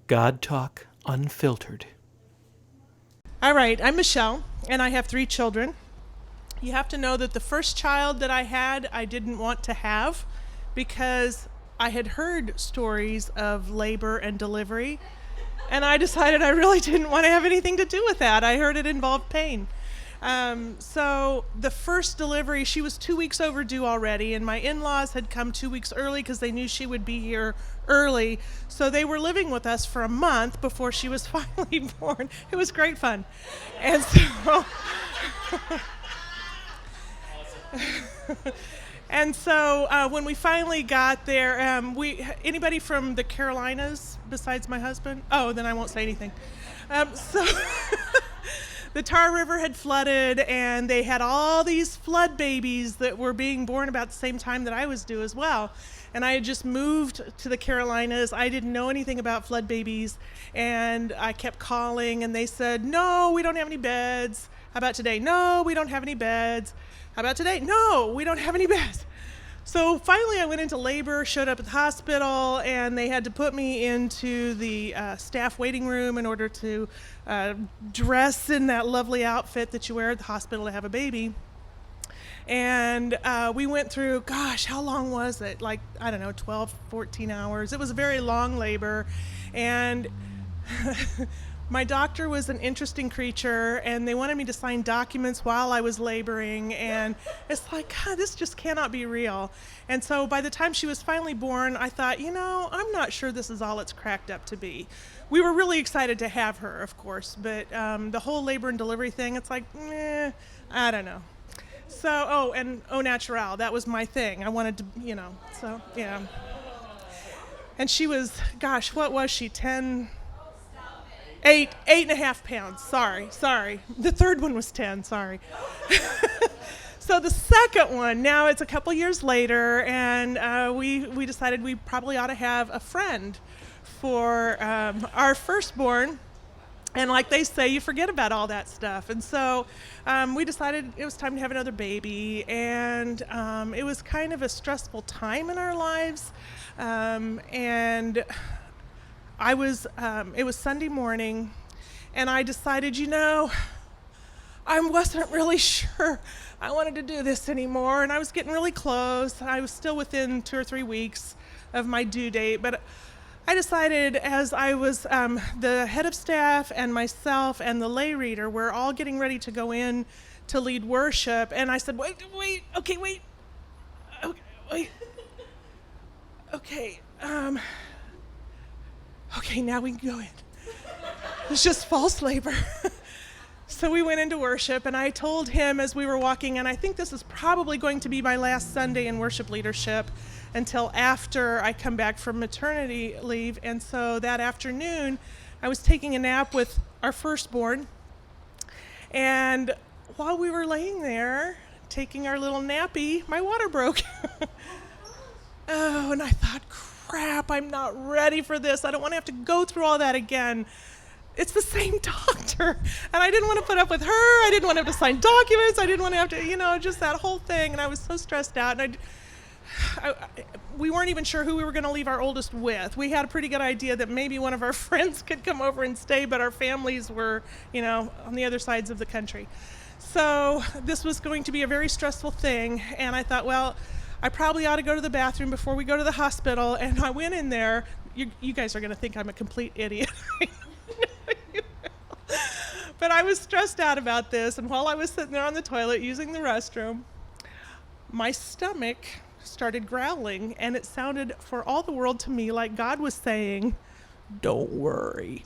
God Talk Unfiltered. All right, I'm Michelle, and I have 3 children. You have to know that the first child that I had, I didn't want to have because I had heard stories of labor and delivery, and I decided I really didn't want to have anything to do with that. I heard it involved pain. So the first delivery, she was 2 weeks overdue already, and my in-laws had come 2 weeks early because they knew she would be here early. So they were living with us for a month before she was finally born. It was great fun. And so... And so when we finally got there, anybody from the Carolinas besides my husband? Oh, then I won't say anything. So the Tar River had flooded, and they had all these flood babies that were being born about the same time that I was due as well. And I had just moved to the Carolinas. I didn't know anything about flood babies, and I kept calling, and they said, no, we don't have any beds. How about today? No, we don't have any beds. How about today? No, we don't have any beds. So finally I went into labor, showed up at the hospital, and they had to put me into the staff waiting room in order to dress in that lovely outfit that you wear at the hospital to have a baby. And we went through, gosh, how long was it? Like, I don't know, 12, 14 hours. It was a very long labor. And my doctor was an interesting creature, and they wanted me to sign documents while I was laboring, and it's like, God, this just cannot be real. And so by the time she was finally born, I thought, I'm not sure this is all it's cracked up to be. We were really excited to have her, of course, but the whole labor and delivery thing, it's like, I don't know. So, and au naturel, that was my thing. I wanted to, so, yeah. And she was, gosh, what was she, 8.5 pounds. Sorry. The third one was 10, sorry. So the second one, now it's a couple years later, and we decided we probably ought to have a friend for our firstborn. And like they say, you forget about all that stuff. And so we decided it was time to have another baby. And it was kind of a stressful time in our lives. And it was Sunday morning, and I decided, I wasn't really sure I wanted to do this anymore, and I was getting really close. I was still within 2 or 3 weeks of my due date, but I decided as I was, the head of staff and myself and the lay reader were all getting ready to go in to lead worship, and I said, wait, okay, now we can go in. It's just false labor. So we went into worship, and I told him as we were walking, and I think this is probably going to be my last Sunday in worship leadership until after I come back from maternity leave. And so that afternoon, I was taking a nap with our firstborn, and while we were laying there taking our little nappy, my water broke. And I thought, crap, I'm not ready for this. I don't want to have to go through all that again. It's the same doctor. And I didn't want to put up with her. I didn't want to have to sign documents. I didn't want to have to, just that whole thing. And I was so stressed out. And we weren't even sure who we were going to leave our oldest with. We had a pretty good idea that maybe one of our friends could come over and stay, but our families were, on the other sides of the country. So this was going to be a very stressful thing. And I thought, well, I probably ought to go to the bathroom before we go to the hospital. And I went in there. You guys are going to think I'm a complete idiot. But I was stressed out about this. And while I was sitting there on the toilet using the restroom, my stomach started growling. And it sounded for all the world to me like God was saying, don't worry.